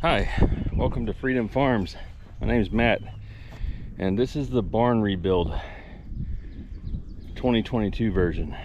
Hi, welcome to Freedom Farms. My name is Matt, and this is the barn rebuild 2022 version.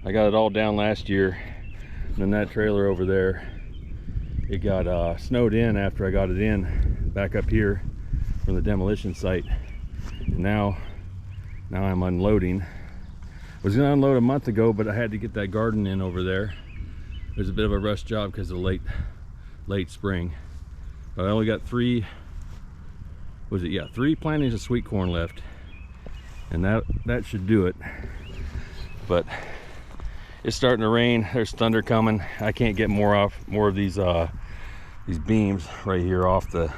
I got it all down last year, and then that trailer over there, it got snowed in after I got it in back up here from the demolition site. And now I'm unloading. I was gonna unload a month ago, but I had to get that garden in over there. It was a bit of a rush job because of late spring. But I only got three plantings of sweet corn left, and that should do it. But it's starting to rain. There's thunder coming. I can't get more of these beams right here off the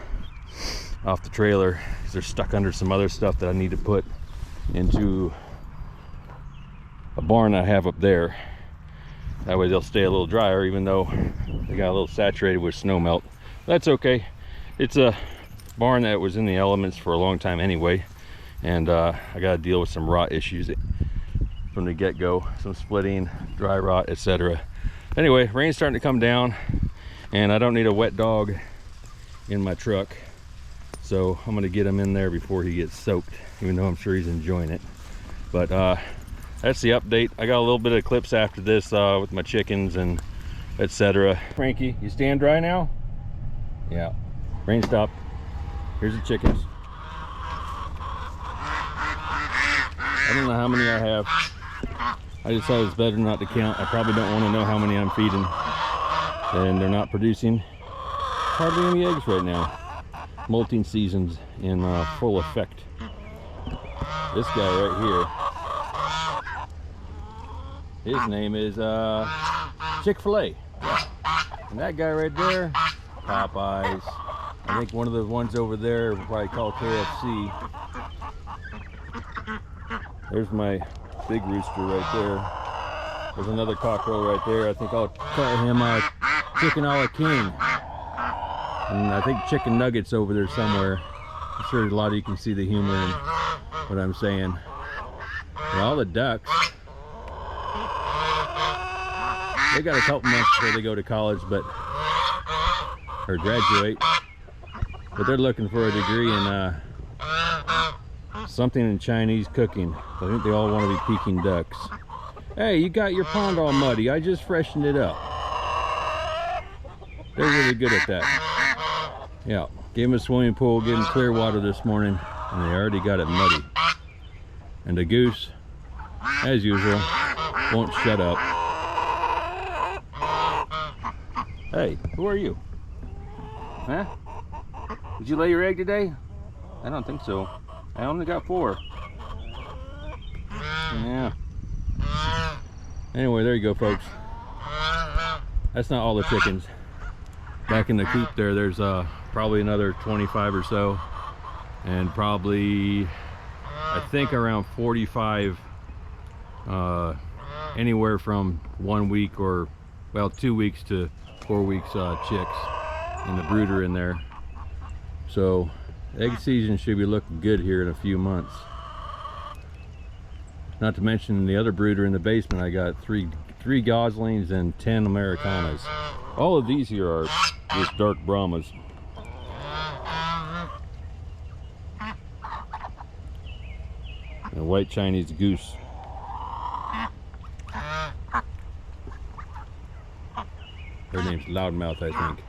trailer because they're stuck under some other stuff that I need to put into a barn I have up there. That way they'll stay a little drier, even though they got a little saturated with snow melt. That's okay. It's a barn that was in the elements for a long time anyway, and I got to deal with some rot issues from the get-go, some splitting, dry rot, etc. Anyway, rain's starting to come down, and I don't need a wet dog in my truck, so I'm going to get him in there before he gets soaked, even though I'm sure he's enjoying it. But that's the update. I got a little bit of clips after this with my chickens and etc. Frankie, you stand dry now? Yeah, rain stopped. Here's the chickens. I don't know how many I have. I decided it's better not to count. I probably don't want to know how many I'm feeding. And they're not producing hardly any eggs right now. Molting season's in full effect. This guy right here, his name is Chick-fil-A. Yeah. And that guy right there, Popeyes. I think one of the ones over there we'll probably call KFC. There's my big rooster right there. There's another cockerel right there. I think I'll call him Chicken a la King. And I think Chicken Nuggets over there somewhere. I'm sure a lot of you can see the humor in what I'm saying. And all the ducks, they got a couple months before they go to college, or graduate, but they're looking for a degree in something in Chinese cooking. I think they all want to be Peking ducks. Hey, you got your pond all muddy. I just freshened it up. They're really good at that. Yeah, gave them a swimming pool, gave them clear water this morning, and they already got it muddy. And the goose, as usual, won't shut up. Hey, who are you? Huh? Did you lay your egg today? I don't think so. I only got 4. Yeah. Anyway, there you go, folks. That's not all the chickens. Back in the coop there's probably another 25 or so. And probably, I think around 45, anywhere from 1 week or, well, 2 weeks to 4 weeks chicks in the brooder in there. So egg season should be looking good here in a few months. Not to mention the other brooder in the basement, I got three goslings and 10 Americanas. All of these here are just dark Brahmas. And a white Chinese goose. Her name's Loudmouth, I think.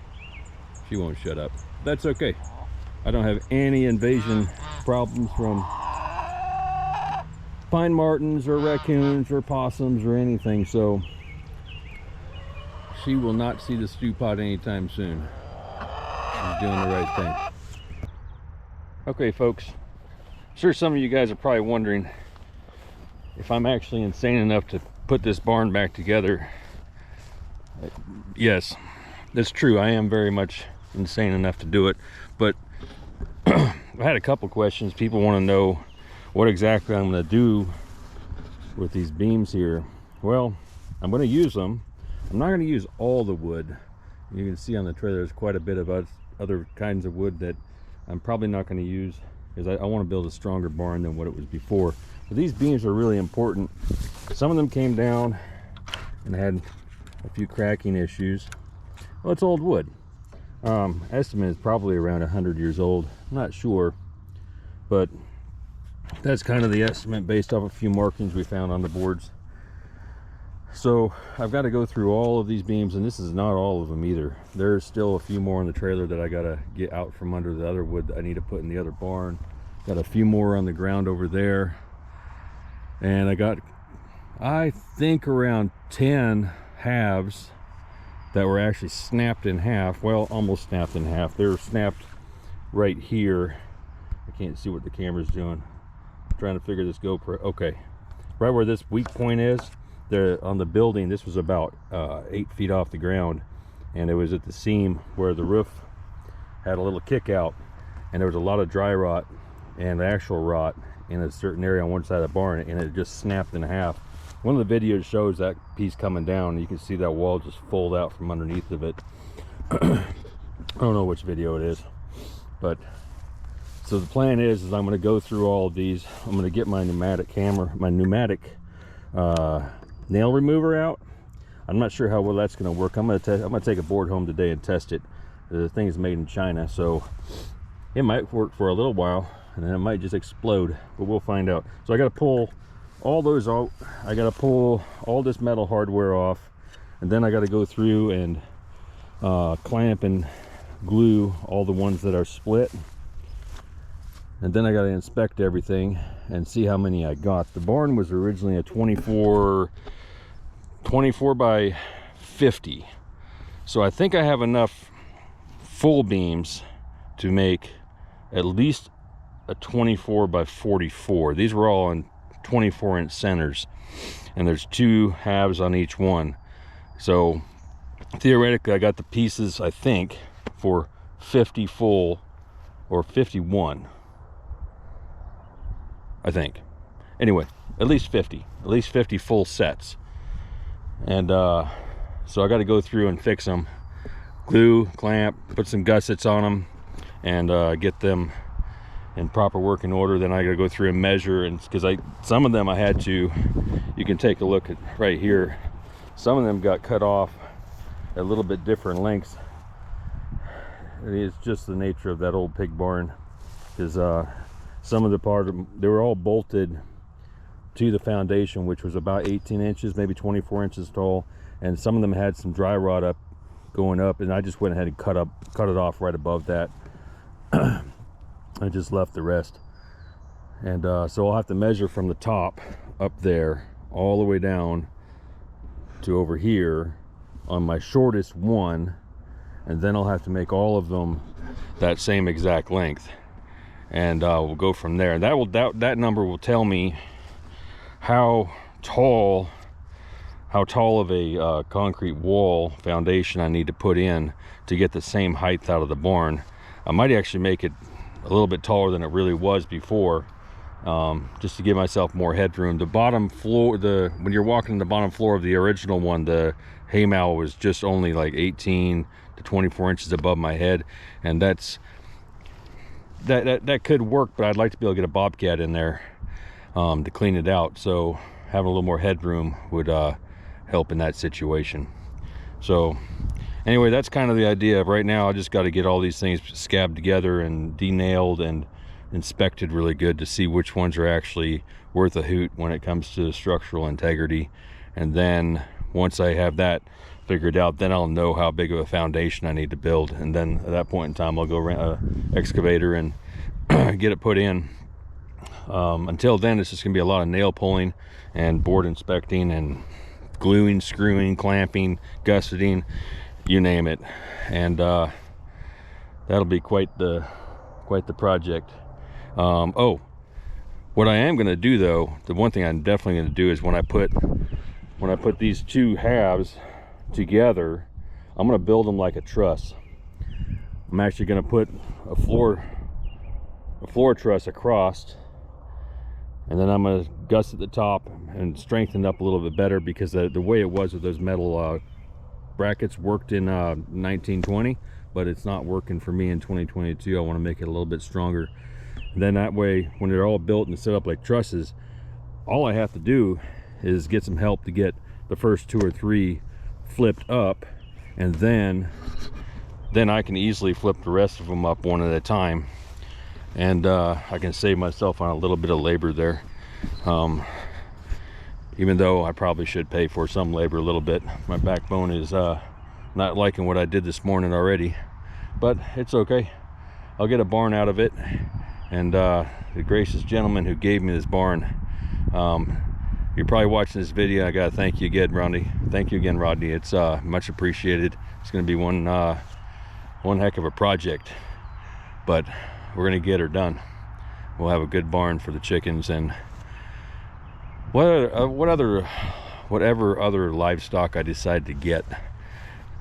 She won't shut up. That's okay. I don't have any invasion problems from pine martens or raccoons or possums or anything, so she will not see the stew pot anytime soon. She's doing the right thing. Okay, folks. I'm sure some of you guys are probably wondering if I'm actually insane enough to put this barn back together. Yes, that's true. I am very much insane enough to do it. But I had a couple questions. People want to know what exactly I'm going to do with these beams here. Well, I'm going to use them. I'm not going to use all the wood. You can see on the trailer there's quite a bit of other kinds of wood that I'm probably not going to use, because I want to build a stronger barn than what it was before. But these beams are really important. Some of them came down and had a few cracking issues. Well, it's old wood. Estimate is probably around 100 years old. I'm not sure, but that's kind of the estimate based off a few markings we found on the boards. So I've got to go through all of these beams, and this is not all of them either. There's still a few more in the trailer that I got to get out from under the other wood that I need to put in the other barn. Got a few more on the ground over there, and I got, I think, around 10 halves that were actually snapped in half. Well, almost snapped in half. They were snapped right here. I can't see what the camera's doing. I'm trying to figure this GoPro. Okay, right where this weak point is there on the building, this was about 8 feet off the ground, and it was at the seam where the roof had a little kick out, and there was a lot of dry rot and actual rot in a certain area on one side of the barn, and it just snapped in half. One of the videos shows that piece coming down, and you can see that wall just fold out from underneath of it. I don't know which video it is, but so the plan is I'm going to go through all of these. I'm going to get my pneumatic hammer, my pneumatic nail remover out. I'm not sure how well that's going to work. I'm going to take a board home today and test it. The thing is made in China, so it might work for a little while, and then it might just explode, but we'll find out. So I got to pull all those out. I got to pull all this metal hardware off, and then I got to go through and clamp and glue all the ones that are split, and then I got to inspect everything and see how many I got. The barn was originally a 24 by 50, so I think I have enough full beams to make at least a 24 by 44. These were all in 24-inch centers, and there's 2 halves on each one. So theoretically I got the pieces, I think, for 50 full or 51, I think. Anyway, at least 50 full sets. And so I got to go through and fix them, glue, clamp, put some gussets on them, and get them in proper working order. Then I got to go through and measure, and because some of them I had to, you can take a look at right here, some of them got cut off at a little bit different lengths. It's just the nature of that old pig barn, because some of the part, they were all bolted to the foundation, which was about 18 inches, maybe 24 inches tall, and some of them had some dry rot up going up, and I just went ahead and cut it off right above that. I just left the rest, and so I'll have to measure from the top up there all the way down to over here on my shortest one, and then I'll have to make all of them that same exact length, and we'll go from there. That number will tell me how tall of a concrete wall foundation I need to put in to get the same height out of the barn. I might actually make it a little bit taller than it really was before, just to give myself more headroom. The bottom floor, when you're walking the bottom floor of the original one, the haymow was just only like 18 to 24 inches above my head, and that could work, but I'd like to be able to get a bobcat in there to clean it out, so having a little more headroom would help in that situation. So anyway, that's kind of the idea. Right now I just got to get all these things scabbed together and de-nailed and inspected really good to see which ones are actually worth a hoot when it comes to structural integrity. And then once I have that figured out, then I'll know how big of a foundation I need to build, and then at that point in time I'll go rent an excavator and get it put in. Until then, it's just gonna be a lot of nail pulling and board inspecting and gluing, screwing, clamping, gusseting, you name it. And that'll be quite the project. Oh, what I am going to do though, the one thing I'm definitely going to do is when I put these two halves together, I'm going to build them like a truss. I'm actually going to put a floor truss across, and then I'm going to gusset the top and strengthen it up a little bit better, because the way it was with those metal brackets worked in 1920, but it's not working for me in 2022. I want to make it a little bit stronger. And then that way, when they're all built and set up like trusses, all I have to do is get some help to get the first 2 or 3 flipped up, and then I can easily flip the rest of them up one at a time, and I can save myself on a little bit of labor there, even though I probably should pay for some labor a little bit. My backbone is not liking what I did this morning already, but it's okay. I'll get a barn out of it, and the gracious gentleman who gave me this barn, you're probably watching this video. I gotta thank you again, Rodney. Thank you again, Rodney. It's much appreciated. It's gonna be one heck of a project, but we're gonna get her done. We'll have a good barn for the chickens and whatever other livestock I decide to get,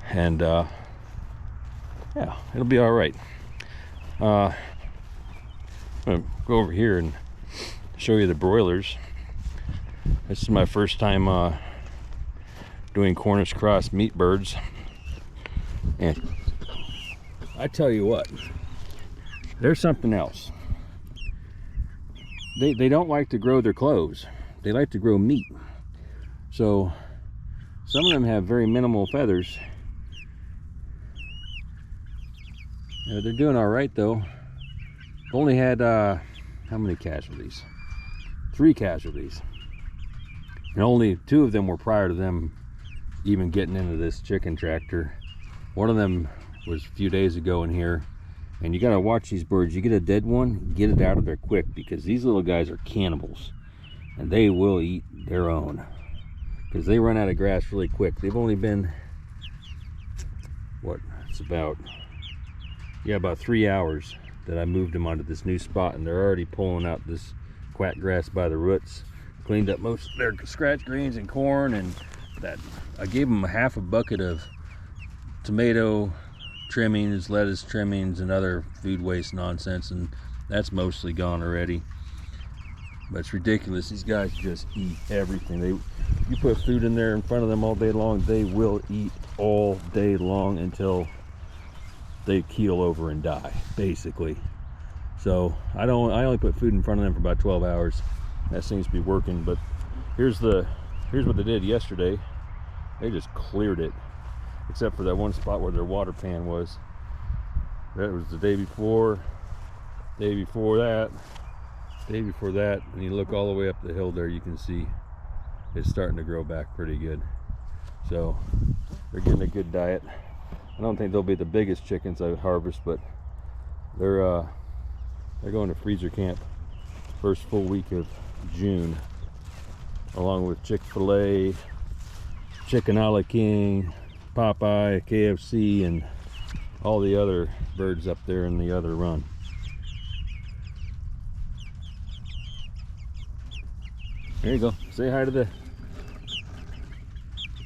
and yeah, it'll be all right. I'm gonna go over here and show you the broilers. This is my first time doing Cornish cross meat birds, and I tell you what, there's something else. They don't like to grow their clothes. They like to grow meat. So some of them have very minimal feathers. They're doing all right though. Only had how many casualties? 3 casualties, and only 2 of them were prior to them even getting into this chicken tractor. One of them was a few days ago in here, and you got to watch these birds. You get a dead one, get it out of there quick, because these little guys are cannibals, and they will eat their own, because they run out of grass really quick. They've only been, what, it's about 3 hours that I moved them onto this new spot, and they're already pulling out this quack grass by the roots. Cleaned up most of their scratch greens and corn, and that I gave them half a bucket of tomato trimmings, lettuce trimmings, and other food waste nonsense, and that's mostly gone already. But it's ridiculous. These guys just eat everything. You put food in there in front of them all day long, they will eat all day long until they keel over and die, basically. So I only put food in front of them for about 12 hours. That seems to be working. But here's what they did yesterday. They just cleared it, except for that one spot where their water pan was. That was the day before that, day before that, and you look all the way up the hill there, you can see it's starting to grow back pretty good. So they're getting a good diet. I don't think they'll be the biggest chickens I harvest, but they're going to freezer camp first full week of June, along with Chick-fil-A, Chicken a la King, Popeye, KFC, and all the other birds up there in the other run. There you go. Say hi to the...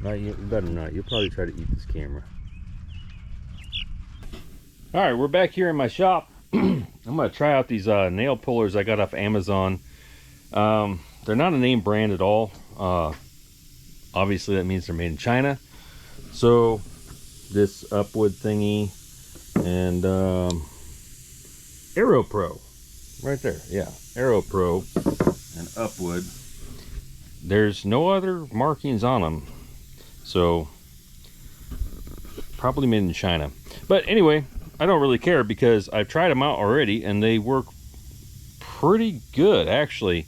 Not you, better not. You'll probably try to eat this camera. Alright, we're back here in my shop. I'm going to try out these nail pullers I got off Amazon. They're not a name brand at all. Obviously that means they're made in China. So this Upwood thingy and Aero Pro right there. Yeah, Aero Pro and Upwood. There's no other markings on them, so probably made in China. But anyway, I don't really care, because I've tried them out already and they work pretty good. Actually,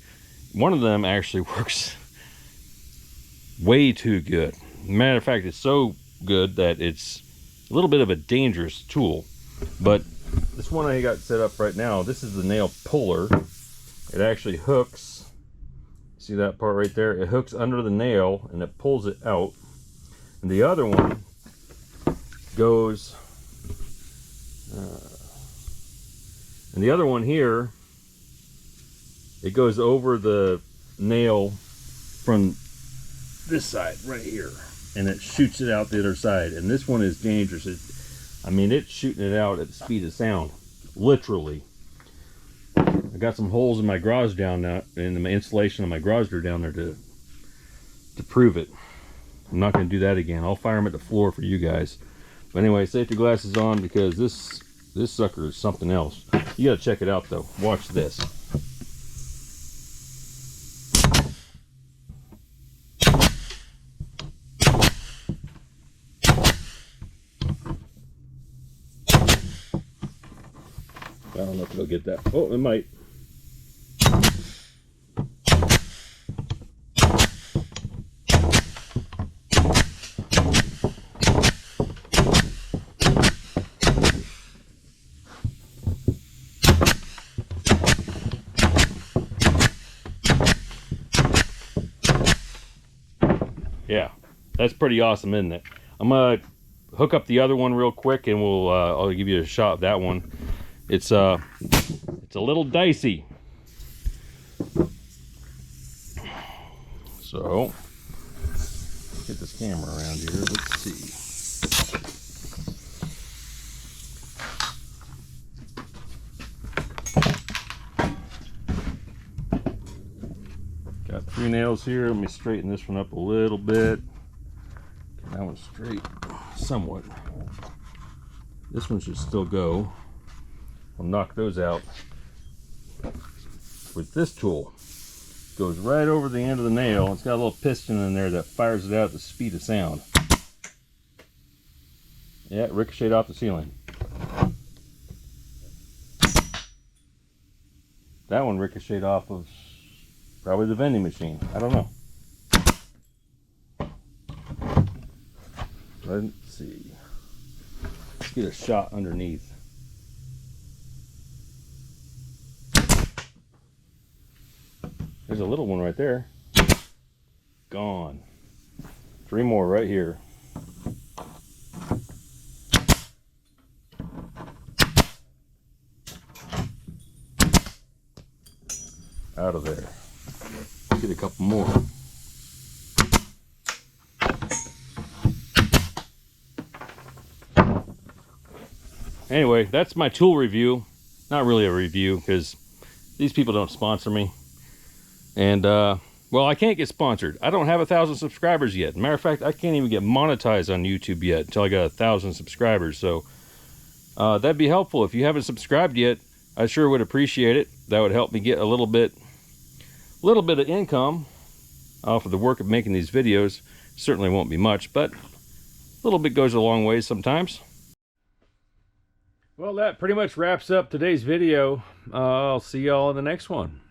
one of them actually works way too good. Matter of fact, it's so good that it's a little bit of a dangerous tool. But this one I got set up right now, this is the nail puller. It actually hooks See that part right there? It hooks under the nail and it pulls it out. And the other one goes, and the other one here, it goes over the nail from this side right here, and it shoots it out the other side. And this one is dangerous. I mean, it's shooting it out at the speed of sound, literally. I got some holes in my garage down now, in the insulation of my garage door down there to prove it. I'm not going to do that again. I'll fire them at the floor for you guys. But anyway, safety glasses on, because this sucker is something else. You got to check it out though. Watch this. I don't know if it'll get that. Oh, it might. Yeah, that's pretty awesome, isn't it? I'm gonna hook up the other one real quick, and we'll I'll give you a shot of that one. It's a little dicey. So get this camera around here. Let's see. Got 3 nails here. Let me straighten this one up a little bit. Get that one straight somewhat. This one should still go. I'll knock those out with this tool. Goes right over the end of the nail. It's got a little piston in there that fires it out at the speed of sound. Yeah, it ricocheted off the ceiling. That one ricocheted off of probably the vending machine. I don't know. Let's see. Let's get a shot underneath. There's a little one right there. Gone. 3 more right here. Out of there. Get a couple more. Anyway, that's my tool review. Not really a review, because these people don't sponsor me. And, well, I can't get sponsored. I don't have 1,000 subscribers yet. Matter of fact, I can't even get monetized on YouTube yet until I got 1,000 subscribers. So, that'd be helpful. If you haven't subscribed yet, I sure would appreciate it. That would help me get a little bit of income off of the work of making these videos. Certainly won't be much, but a little bit goes a long way sometimes. Well, that pretty much wraps up today's video. I'll see y'all in the next one.